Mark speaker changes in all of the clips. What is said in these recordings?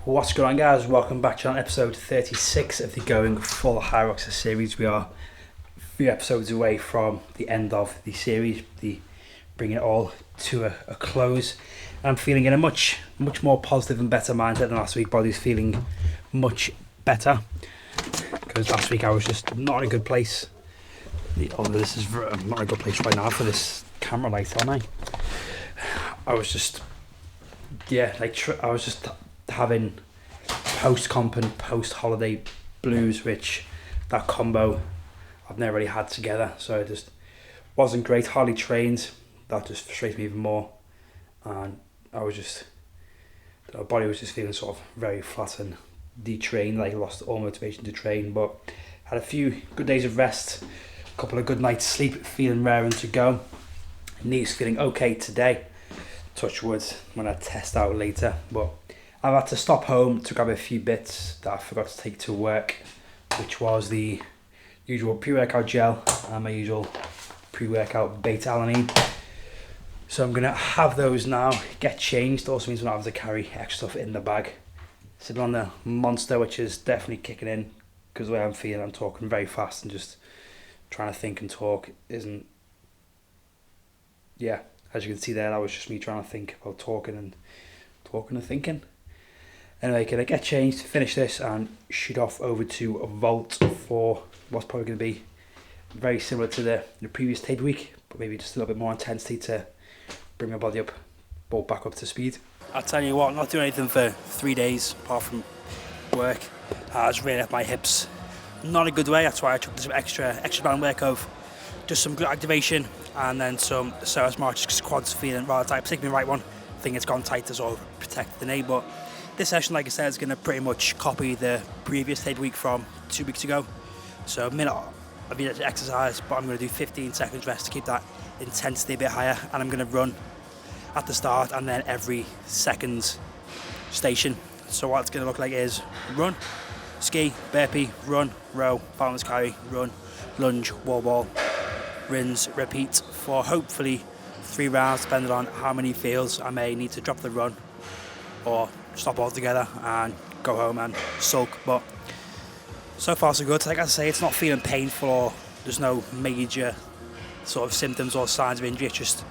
Speaker 1: What's going on, guys? Welcome back to episode 36 of the Going Full Hyrox series. We are a few episodes away from the end of the series, bringing it all to a close. I'm feeling in a much more positive and better mindset than last week. Body's feeling much better because last week I was just not in a good place. Although this is not a good place right now for this camera light on. I was just having post-comp and post-holiday blues, which that combo I've never really had together, so it just wasn't great. Hardly trained, that just frustrated me even more, and our body was just feeling sort of very flat and detrained, like lost all motivation to train. But had a few good days of rest, a couple of good nights sleep, feeling raring to go. Knees feeling okay today, touch wood when I test out later, but I've had to stop home to grab a few bits that I forgot to take to work, which was the usual pre-workout gel and my usual pre-workout beta-alanine. So I'm going to have those now, get changed. Also means I'm not having to carry extra stuff in the bag. Sipping on the Monster, which is definitely kicking in, because the way I'm feeling, I'm talking very fast and just trying to think and talk isn't... Yeah, as you can see there, that was just me trying to think about talking and thinking. Anyway, can I get changed, finish this and shoot off over to Vault for what's probably going to be very similar to the previous tape week, but maybe just a little bit more intensity to bring my body back up to speed. I'll tell you what, not doing anything for 3 days apart from work. I was really up my hips. Not a good way, that's why I took this extra band work of just some good activation and then some psoas march, quads feeling rather tight, particularly the right one. I think it's gone tight to sort of protect the knee, but this session, like I said, is going to pretty much copy the previous tape week from 2 weeks ago. So a minute of each exercise, but I'm going to do 15 seconds rest to keep that intensity a bit higher, and I'm going to run at the start and then every second station. So what it's going to look like is run, ski, burpee, run, row, balance carry, run, lunge, wall ball, rinse, repeat for hopefully 3 rounds, depending on how many feels. I may need to drop the run or stop altogether and go home and sulk, but so far so good. Like I say, it's not feeling painful or there's no major sort of symptoms or signs of injury. It's just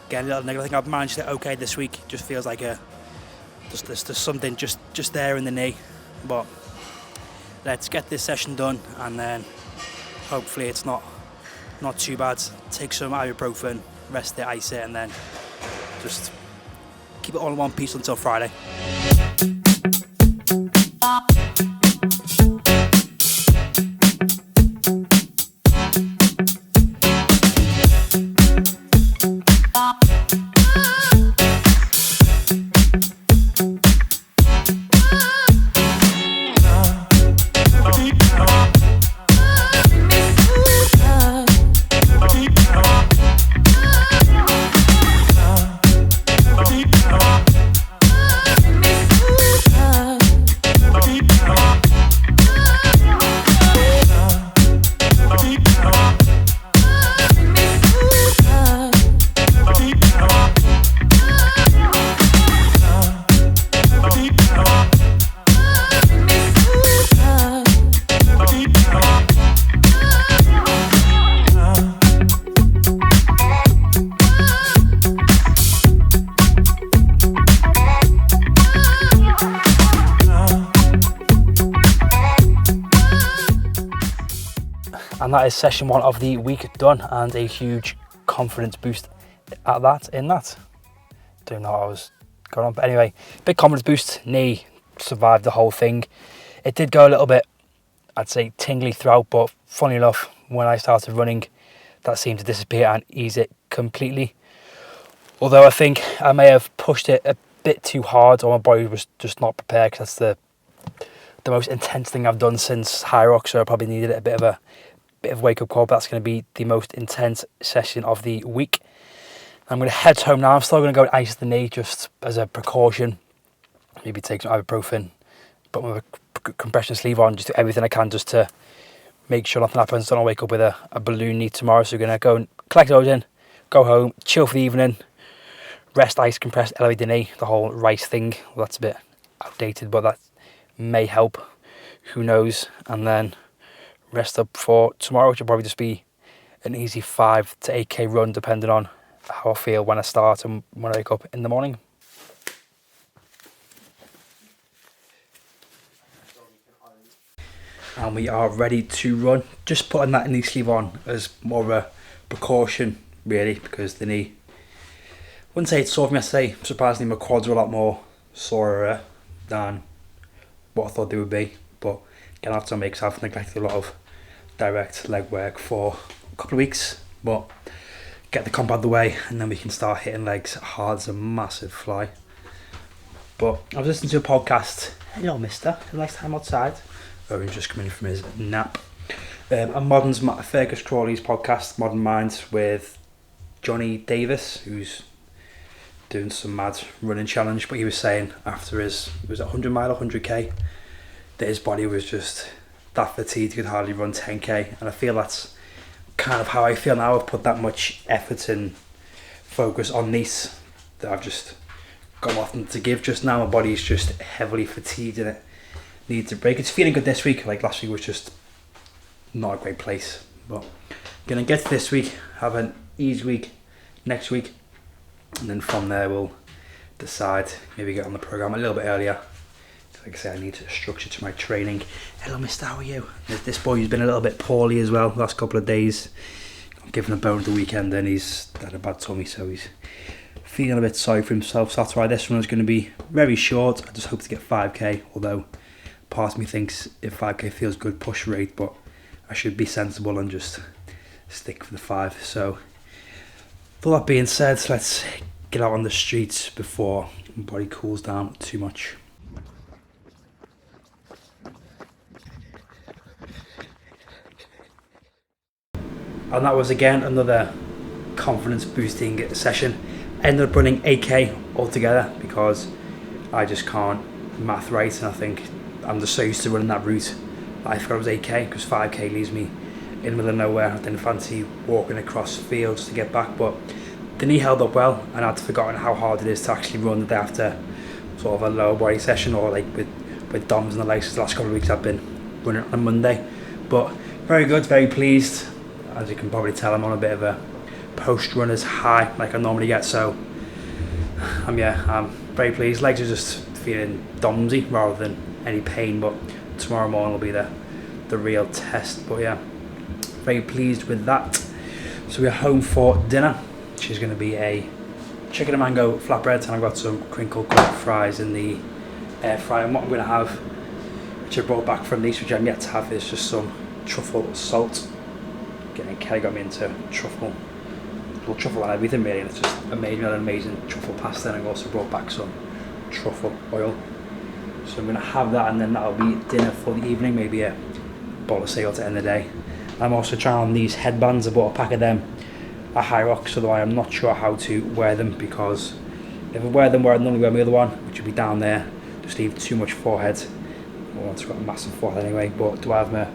Speaker 1: getting a little negative. I think I've managed it okay this week. Just feels like there's something just there in the knee, but let's get this session done and then hopefully it's not too bad. Take some ibuprofen, rest it, ice it, and then just keep it all in one piece until Friday. And that is session 1 of the week done, and a huge confidence boost in that. Don't know what I was going on, but anyway, big confidence boost. Knee survived the whole thing. It did go a little bit, I'd say, tingly throughout, but funny enough, when I started running, that seemed to disappear and ease it completely. Although I think I may have pushed it a bit too hard, or my body was just not prepared, because that's the most intense thing I've done since Hyrox, so I probably needed a bit of wake-up call. But that's going to be the most intense session of the week. I'm going to head home now. I'm still going to go and ice the knee just as a precaution. Maybe take some ibuprofen, put my compression sleeve on, just do everything I can just to make sure nothing happens. Don't wake up with a balloon knee tomorrow. So we're going to go and collect those in, go home, chill for the evening, rest, ice, compress, elevate the knee, the whole rice thing. Well, that's a bit outdated, but that may help. Who knows? And then rest up for tomorrow, which will probably just be an easy 5 to 8k run, depending on how I feel when I start and when I wake up in the morning. And we are ready to run. Just putting that knee sleeve on as more of a precaution, really, because the knee, wouldn't say it's sore from yesterday. Surprisingly, my quads are a lot more sorer than what I thought they would be. But again, I have to make myself I've neglected a lot of direct leg work for a couple of weeks. But get the comp out of the way, and then we can start hitting legs hard as a massive fly. But I was listening to a podcast. Hello, mister. Have a nice time outside. Owen's just coming in from his nap. A Modern's Fergus Crawley's podcast, Modern Minds, with Johnny Davis, who's doing some mad running challenge. But he was saying after his, it was 100 mile, 100k, that his body was just that fatigued, he could hardly run 10k. And I feel that's kind of how I feel now. I've put that much effort and focus on Nice that I've just got nothing to give just now. My body's just heavily fatigued and it needs a break. It's feeling good this week. Like last week was just not a great place, but gonna get to this week, have an easy week next week, and then from there we'll decide, maybe get on the program a little bit earlier. Like I say, I need a structure to my training. Hello, mister, how are you? There's this boy who's been a little bit poorly as well the last couple of days. I'm giving a bone the weekend and he's had a bad tummy, so he's feeling a bit sorry for himself. So that's why this one is going to be very short. I just hope to get 5k, although part of me thinks if 5k feels good, push rate, but I should be sensible and just stick for the 5. So with all that being said, let's get out on the streets before my body cools down too much. And that was again another confidence boosting session. Ended up running 8k altogether because I just can't math right, and I think I'm just so used to running that route. I forgot it was 8k because 5k leaves me in the middle of nowhere. I didn't fancy walking across fields to get back, but the knee held up well, and I'd forgotten how hard it is to actually run the day after sort of a lower body session, or like with DOMs and the legs. The last couple of weeks I've been running on a Monday, but very good, very pleased. As you can probably tell, I'm on a bit of a post-runner's high like I normally get, so I'm very pleased. Legs are just feeling domsy rather than any pain, but tomorrow morning will be the real test. But yeah, very pleased with that. So we're home for dinner, which is going to be a chicken and mango flatbread, and I've got some crinkle cut fries in the air fryer. And what I'm going to have, which I brought back from Nice, which I'm yet to have, is just some truffle salt. Kelly got me into truffle and everything really, and it's just amazing. I had an amazing truffle pasta, and I also brought back some truffle oil. So I'm going to have that, and then that'll be dinner for the evening, maybe a bowl of cereal to end the day. I'm also trying on these headbands. I bought a pack of them at Hyrox, although I am not sure how to wear them, because if I wear them where I'd normally wear my other one, which would be down there, just leave too much forehead. Well, it's got a massive forehead anyway, but do I have my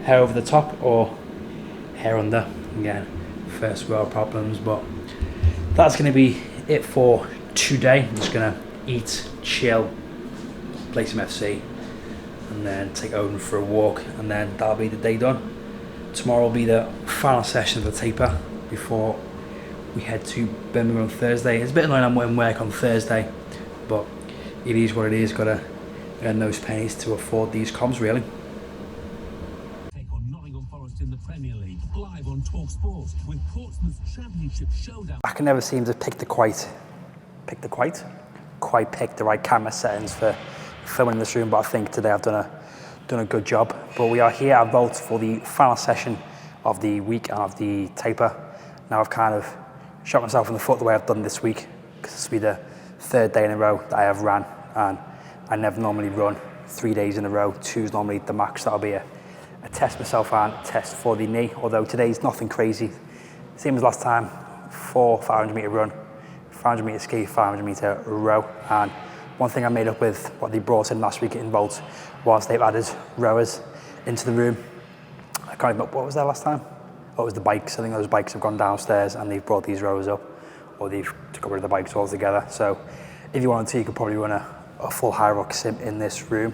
Speaker 1: hair over the top or hair under? Again, first world problems. But that's going to be it for today. I'm just going to eat, chill, play some FC, and then take Odin for a walk, and then that'll be the day done. Tomorrow will be the final session of the taper before we head to Birmingham on Thursday. It's a bit annoying I'm in work on Thursday, but it is what it is. Got to earn those pennies to afford these comms, really.
Speaker 2: In the Premier League, live on Talk Sport with Portsmouth's Championship Showdown.
Speaker 1: I can never seem to pick the right camera settings for filming in this room, but I think today I've done a good job. But we are here at Volt for the final session of the week and of the taper. Now I've kind of shot myself in the foot the way I've done this week, because this will be the 3rd day in a row that I have ran, and I never normally run 3 days in a row. 2 is normally the max. That'll be a test myself and test for the knee, although today's nothing crazy. Same as last time, 4 500 metre run, 500 metre ski, 500 metre row. And one thing I made up with what they brought in last week in Volt was they've added rowers into the room. I can't remember, what was that last time? Oh, it was the bikes. I think those bikes have gone downstairs and they've brought these rowers up, or they've got rid of the bikes altogether. So if you wanted to, you could probably run a a full Hyrox in this room.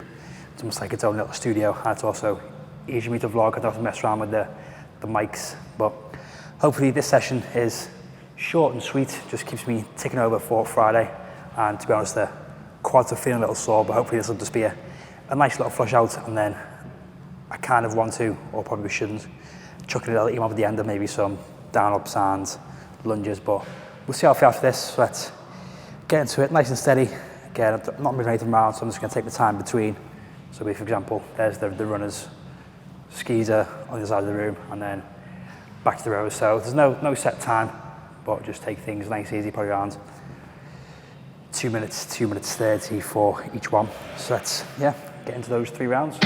Speaker 1: It's almost like its own little studio, and it's also easy for me to vlog. I don't have to mess around with the mics, but hopefully this session is short and sweet, just keeps me ticking over for Friday. And to be honest, the quads are feeling a little sore, but hopefully this will just be a nice little flush out, and then I kind of want to, or probably shouldn't, chuck a little EMOB at the end of maybe some down-ups and lunges, but we'll see how I feel after this. So let's get into it, nice and steady. Again, I'm not moving anything around, so I'm just going to take the time between. So for example, there's the runners, skis are on the other side of the room, and then back to the rowers. So there's no set time, but just take things nice, easy, probably around 2 minutes, 2 minutes 30 for each one. So let's, get into those 3 rounds.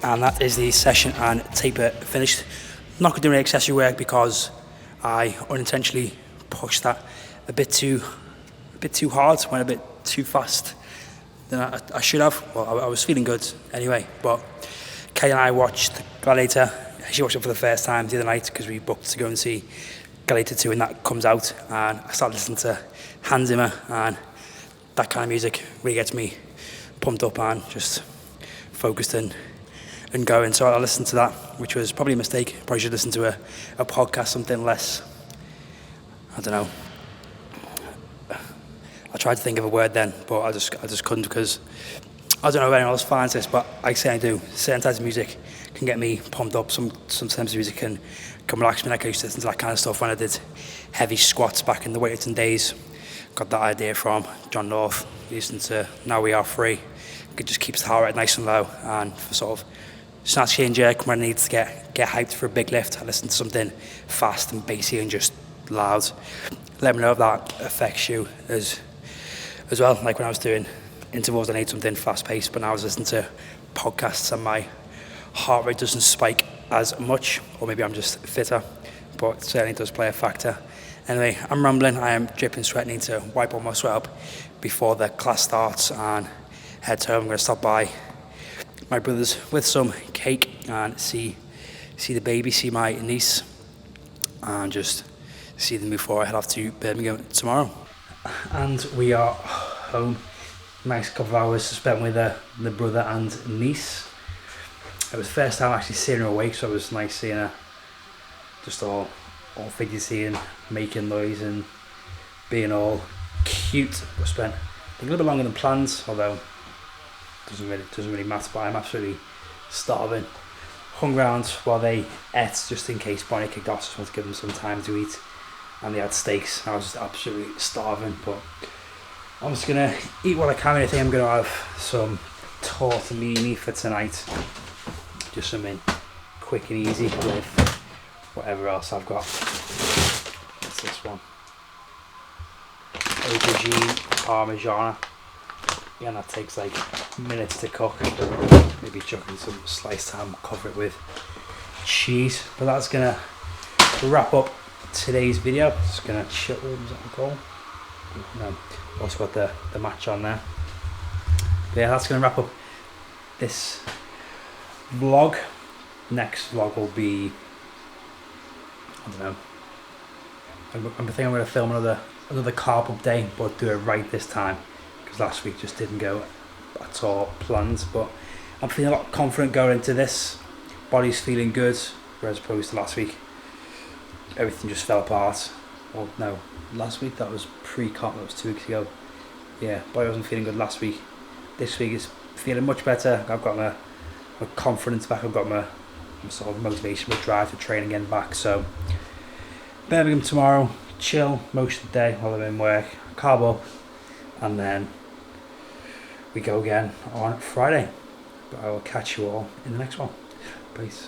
Speaker 1: And that is the session and taper finished. Not going to do any accessory work because I unintentionally pushed that a bit too hard, went a bit too fast than I should have. Well, I was feeling good anyway, but Kay and I watched Gladiator. She watched it for the first time the other night because we booked to go and see Gladiator 2 and that comes out, and I started listening to Hans Zimmer, and that kind of music really gets me pumped up and just focused and going. So I listened to that, which was probably a mistake. Probably should listen to a podcast, something less, I don't know. I tried to think of a word then, but I just couldn't, because I don't know if anyone else finds this, but I say I do. Certain types of music can get me pumped up. Some types of music can relax me. Like I used to listen to that kind of stuff when I did heavy squats back in the weightlifting days. Got that idea from John North. Listening to Now We Are Free. It just keeps the heart rate nice and low, and for sort of snatch and jerk when I need to get hyped for a big lift, I listen to something fast and bassy and just loud. Let me know if that affects you as well. Like when I was doing intervals, I need something fast paced, but now I was listening to podcasts and my heart rate doesn't spike as much, or maybe I'm just fitter, but it certainly does play a factor. Anyway, I'm rambling, I am dripping sweat, need to wipe all my sweat up before the class starts and head home. I'm going to stop by my brother's with some cake and see the baby, see my niece, and just see them before I head off to Birmingham tomorrow. And we are home. Nice couple of hours spent with the brother and niece. It was the first time actually seeing her awake, so it was nice seeing her just all fidgety and making noise and being all cute. I spent a little bit longer than planned, although doesn't really matter, but I'm absolutely starving. Hung around while they ate, just in case Bonnie kicked off, just wanted to give them some time to eat. And they had steaks. I was just absolutely starving, but I'm just gonna eat what I can. I think I'm gonna have some tortellini for tonight. Just something quick and easy with whatever else I've got. What's this one? Aubergine Parmigiana. Yeah, that takes like minutes to cook. Maybe chuck in some sliced ham, cover it with cheese. But that's gonna wrap up today's video. Just gonna chill. Was that the goal? No. Also got the match on there. But yeah, that's gonna wrap up this vlog. Next vlog will be, I don't know. I think I'm gonna film another carb up day, but do it right this time, because last week just didn't go at all planned. But I'm feeling a lot confident going into this. Body's feeling good, whereas opposed to last week, everything just fell apart. Well, no, last week that was pre-comp, that was 2 weeks ago. Yeah, body wasn't feeling good last week. This week is feeling much better. I've got my confidence back. I've got my sort of motivation, my drive to train again back. So Birmingham tomorrow, chill most of the day while I'm in work, carb up, and then we go again on Friday. But I will catch you all in the next one. Peace.